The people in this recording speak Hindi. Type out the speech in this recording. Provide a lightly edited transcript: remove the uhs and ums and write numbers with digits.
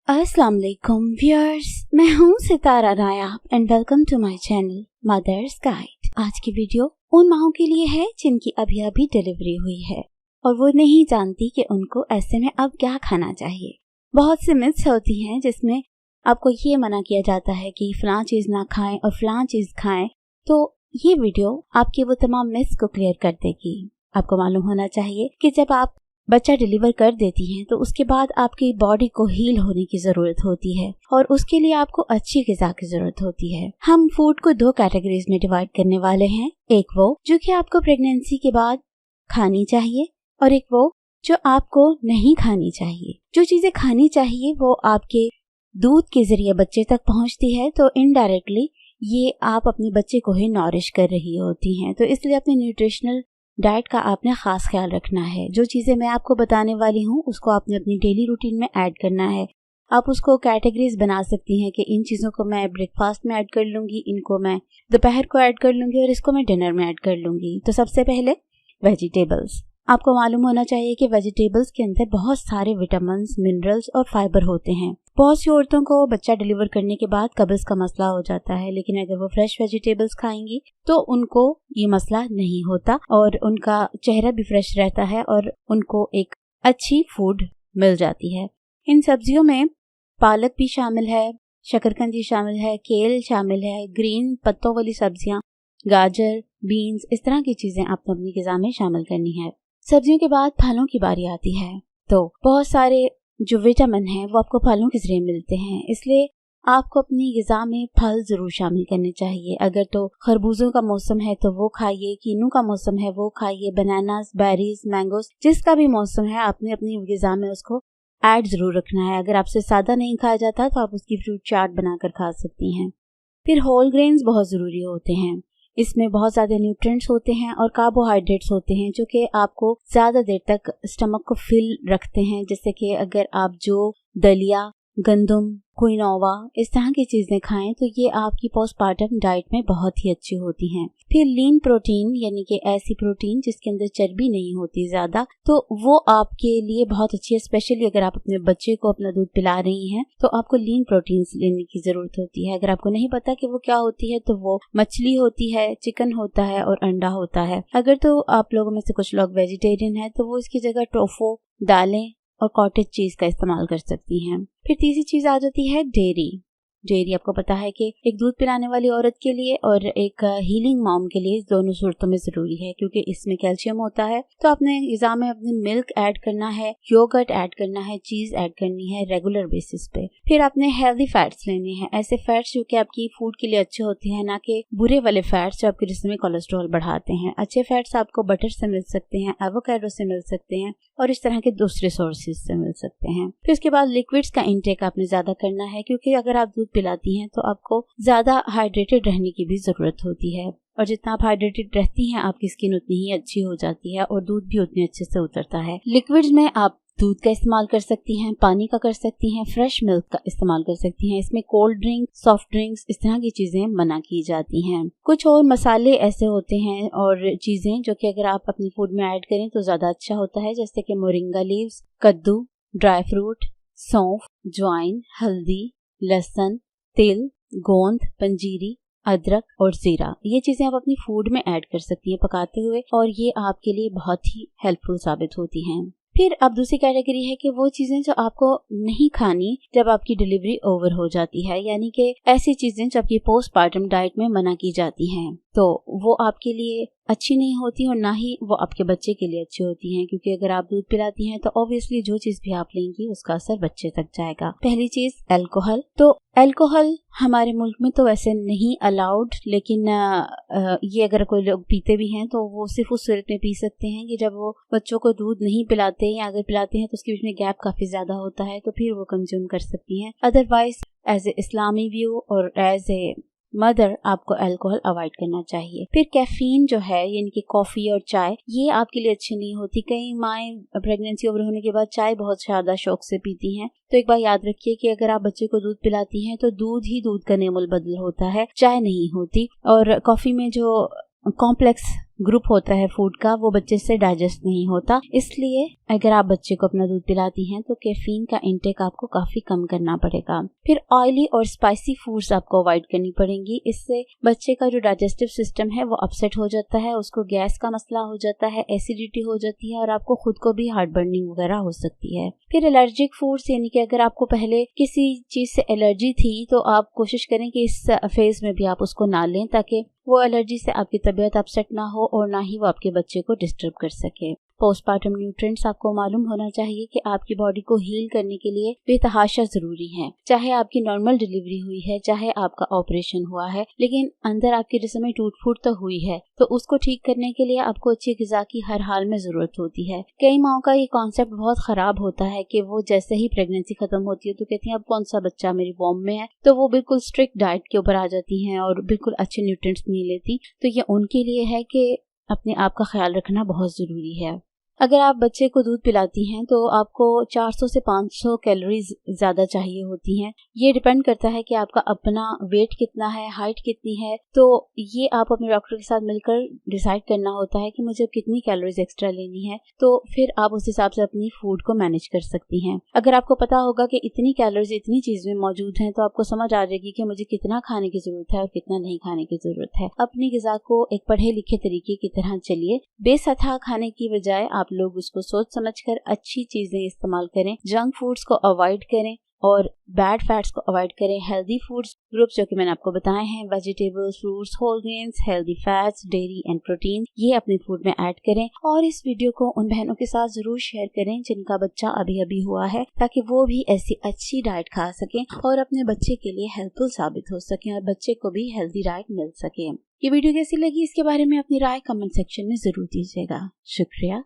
अस्सलाम वालेकुम व्यूअर्स, मैं हूँ Sitara Nayab and welcome to my channel mothers guide. आज की वीडियो उन माओं के लिए है जिनकी अभी अभी डिलीवरी हुई है और वो नहीं जानती कि उनको ऐसे में अब क्या खाना चाहिए। बहुत सी मिथ्स होती हैं जिसमें आपको ये मना किया जाता है कि फलां चीज ना खाएं और फलां चीज खाएं, तो ये वीडियो आपकी वो तमाम मिथ्स को क्लियर कर देगी। आपको मालूम होना चाहिए कि जब आप बच्चा डिलीवर कर देती हैं तो उसके बाद आपकी बॉडी को हील होने की जरूरत होती है और उसके लिए आपको अच्छी ग़िज़ा की जरूरत होती है। हम फूड को दो कैटेगरीज में डिवाइड करने वाले हैं, एक वो जो कि आपको प्रेगनेंसी के बाद खानी चाहिए और एक वो जो आपको नहीं खानी चाहिए। जो चीजें खानी चाहिए वो आपके दूध के जरिए बच्चे तक पहुंचती है, तो इनडायरेक्टली ये आप अपने बच्चे को ही नॉरिश कर रही होती हैं। तो इसलिए अपने न्यूट्रिशनल डाइट का आपने खास ख्याल रखना है। जो चीजें मैं आपको बताने वाली हूँ उसको आपने अपनी डेली रूटीन में ऐड करना है। आप उसको कैटेगरीज बना सकती हैं कि इन चीजों को मैं ब्रेकफास्ट में ऐड कर लूंगी, इनको मैं दोपहर को ऐड कर लूंगी और इसको मैं डिनर में ऐड कर लूंगी। तो सबसे पहले वेजिटेबल्स। आपको मालूम होना चाहिए कि वेजिटेबल्स के अंदर बहुत सारे विटामिन, मिनरल्स और फाइबर होते हैं। बहुत सी औरतों को बच्चा डिलीवर करने के बाद कब्ज का मसला हो जाता है, लेकिन अगर वो फ्रेश वेजिटेबल्स खाएंगी तो उनको ये मसला नहीं होता और उनका चेहरा भी फ्रेश रहता है और उनको एक अच्छी फूड मिल जाती है। इन सब्जियों में पालक भी शामिल है, शकरकंदी शामिल है, केल शामिल है, ग्रीन पत्तों वाली सब्जियां, गाजर, बीन्स, इस तरह की चीजें आपको अपनी ग़िज़ा में शामिल करनी है। सब्जियों के बाद फलों की बारी आती है, तो बहुत सारे जो विटामिन है वो आपको फलों के जरिए मिलते हैं, इसलिए आपको अपनी ग़िज़ा में फल जरूर शामिल करने चाहिए। अगर तो खरबूजों का मौसम है तो वो खाइए, कीनू का मौसम है वो खाइए, बनानास, बेरीज, मैंगोस, जिसका भी मौसम है आपने अपनी ग़िज़ा में उसको ऐड जरूर रखना है। अगर आपसे सादा नहीं खाया जाता तो आप उसकी फ्रूट चाट बनाकर खा सकती हैं। फिर होल ग्रेन्स बहुत जरूरी होते हैं, इसमें बहुत ज्यादा न्यूट्रिएंट्स होते हैं और कार्बोहाइड्रेट्स होते हैं जो कि आपको ज्यादा देर तक स्टमक को फिल रखते हैं। जैसे कि अगर आप जो दलिया, गंदम, क्विनोवा, इस तरह की चीजें खाएं तो ये आपकी पोस्टपार्टम डाइट में बहुत ही अच्छी होती हैं। फिर लीन प्रोटीन यानी कि ऐसी प्रोटीन जिसके अंदर चर्बी नहीं होती ज्यादा, तो वो आपके लिए बहुत अच्छी है। स्पेशली अगर आप अपने बच्चे को अपना दूध पिला रही हैं तो आपको लीन प्रोटीन लेने की जरूरत होती है। अगर आपको नहीं पता कि वो क्या होती है तो वो मछली होती है, चिकन होता है और अंडा होता है। अगर तो आप लोगों में से कुछ लोग वेजिटेरियन है तो वो इसकी जगह टोफू, दालें और कॉटेज चीज का इस्तेमाल कर सकती हैं। फिर तीसरी चीज आ जाती है डेयरी। डेयरी आपको पता है कि एक दूध पिलाने वाली औरत के लिए और एक हीलिंग मॉम के लिए दोनों सूरतों में जरूरी है, क्योंकि इसमें कैल्शियम होता है। तो आपने ग़िज़ा में अपनी मिल्क ऐड करना है, योगर्ट ऐड करना है, चीज ऐड करनी है रेगुलर बेसिस पे। फिर आपने हेल्दी फैट्स लेने हैं, ऐसे फैट्स जो कि आपकी फूड के लिए अच्छे होते हैं, ना कि बुरे वाले फैट्स जो आपके जिस्म में कोलेस्ट्रॉल बढ़ाते हैं। अच्छे फैट्स आपको बटर से मिल सकते हैं, एवोकाडो से मिल सकते हैं और इस तरह के दूसरे सोर्सेज से मिल सकते हैं। फिर उसके बाद लिक्विड्स का इंटेक आपने ज्यादा करना है, क्योंकि अगर आप दूध पिलाती हैं तो आपको ज्यादा हाइड्रेटेड रहने की भी जरूरत होती है और जितना आप हाइड्रेटेड रहती हैं आपकी स्किन उतनी ही अच्छी हो जाती है और दूध भी उतने अच्छे से उतरता है। लिक्विड्स में आप दूध का इस्तेमाल कर सकती हैं, पानी का कर सकती हैं, फ्रेश मिल्क का इस्तेमाल कर सकती हैं। इसमें कोल्ड ड्रिंक, सॉफ्ट ड्रिंक्स, इस तरह की चीजें मना की जाती हैं। कुछ और मसाले ऐसे होते हैं और चीजें जो कि अगर आप अपनी फूड में ऐड करें तो ज्यादा अच्छा होता है, जैसे कि मोरिंगा लीव्स, कद्दू, ड्राई फ्रूट, सौंफ, ज्वाइन, हल्दी, लहसुन, तिल, गोंद, पंजीरी, अदरक और जीरा, ये चीजें आप अपनी फूड में ऐड कर सकती हैं पकाते हुए और ये आपके लिए बहुत ही हेल्पफुल साबित होती हैं। फिर अब दूसरी कैटेगरी है कि वो चीजें जो आपको नहीं खानी जब आपकी डिलीवरी ओवर हो जाती है, यानी कि ऐसी चीजें जो आपकी पोस्टपार्टम डाइट में मना की जाती हैं, तो वो आपके लिए अच्छी नहीं होती और ना ही वो आपके बच्चे के लिए अच्छी होती हैं, क्योंकि अगर आप दूध पिलाती हैं तो ऑब्वियसली जो चीज भी आप लेंगी उसका असर बच्चे तक जाएगा। पहली चीज अल्कोहल। तो अल्कोहल हमारे मुल्क में तो वैसे नहीं अलाउड, लेकिन ये अगर कोई लोग पीते भी हैं तो वो सिर्फ उस सूरत में पी सकते हैं कि जब वो बच्चों को दूध नहीं पिलाते या अगर पिलाते हैं तो उसके बीच में गैप काफी ज्यादा होता है, तो फिर वो कंज्यूम कर सकती हैं। अदरवाइज एज ए इस्लामी व्यू और एज ए मदर आपको अल्कोहल अवॉइड करना चाहिए। फिर कैफीन जो है यानी कि कॉफी और चाय, ये आपके लिए अच्छी नहीं होती। कई माएँ प्रेगनेंसी ओवर होने के बाद चाय बहुत ज्यादा शौक से पीती हैं, तो एक बार याद रखिए कि अगर आप बच्चे को दूध पिलाती हैं तो दूध ही दूध का नेमुल बदल होता है, चाय नहीं होती। और कॉफी में जो कॉम्प्लेक्स ग्रुप होता है फूड का वो बच्चे से डाइजेस्ट नहीं होता। इसलिए अगर आप बच्चे को अपना दूध पिलाती हैं तो कैफीन का इंटेक आपको काफी कम करना पड़ेगा। फिर ऑयली और स्पाइसी फूड्स आपको अवॉइड करनी पड़ेंगी। इससे बच्चे का जो डाइजेस्टिव सिस्टम है वो अपसेट हो जाता है, उसको गैस का मसला हो जाता है, एसिडिटी हो जाती है और आपको खुद को भी हार्ट बर्निंग वगैरह हो सकती है। फिर एलर्जिक फूड्स, यानी कि अगर आपको पहले किसी चीज से एलर्जी थी तो आप कोशिश करें कि इस फेज में भी आप उसको ना लें, ताकि वो एलर्जी से आपकी तबीयत अपसेट ना हो और ना ही वो आपके बच्चे को डिस्टर्ब कर सके। पोस्टपार्टम न्यूट्रिएंट्स आपको मालूम होना चाहिए कि आपकी बॉडी को हील करने के लिए बेतहाशा जरूरी है। चाहे आपकी नॉर्मल डिलीवरी हुई है, चाहे आपका ऑपरेशन हुआ है, लेकिन अंदर आपके जिस्म में टूट फूट तो हुई है, तो उसको ठीक करने के लिए आपको अच्छी ग़िज़ा की हर हाल में जरूरत होती है। कई माओं का ये कॉन्सेप्ट बहुत खराब होता है कि वो जैसे ही प्रेगनेंसी खत्म होती है तो कहती हैं अब कौन सा बच्चा मेरी वॉर्म में है, तो वो बिल्कुल स्ट्रिक्ट डाइट के ऊपर आ जाती हैं और बिल्कुल अच्छे न्यूट्रिएंट्स नहीं लेती। तो ये उनके लिए है कि अपने आप का ख्याल रखना बहुत जरूरी है। अगर आप बच्चे को दूध पिलाती हैं तो आपको 400 से 500 कैलोरीज ज़्यादा चाहिए होती हैं। ये डिपेंड करता है कि आपका अपना वेट कितना है, हाइट कितनी है, तो ये आप अपने डॉक्टर के साथ मिलकर डिसाइड करना होता है कि मुझे कितनी कैलोरीज एक्स्ट्रा लेनी है, तो फिर आप उस हिसाब से अपनी फूड को मैनेज कर सकती हैं। अगर आपको पता होगा कि इतनी कैलोरीज इतनी चीज़ में मौजूद हैं तो आपको समझ आ जाएगी कि मुझे कितना खाने की ज़रूरत है और कितना नहीं खाने की ज़रूरत है। अपनी ग़िज़ा को एक पढ़े लिखे तरीके की तरह चलिए। बेसथा खाने की बजाय आप लोग उसको सोच समझकर अच्छी चीजें इस्तेमाल करें। जंक फूड्स को अवॉइड करें और बैड फैट्स को अवॉइड करें। हेल्दी फूड्स ग्रुप्स जो कि मैंने आपको बताए हैं, vegetables, fruits, whole grains, healthy fats, dairy and protein, ये अपने फूड में ऐड करें। और इस वीडियो को उन बहनों के साथ जरूर शेयर करें जिनका बच्चा अभी अभी हुआ है, ताकि वो भी ऐसी अच्छी डाइट खा सकें और अपने बच्चे के लिए हेल्पफुल साबित हो सकें और बच्चे को भी हेल्दी डाइट मिल सके। ये वीडियो कैसी लगी इसके बारे में अपनी राय कमेंट सेक्शन में जरूर दीजिएगा। शुक्रिया।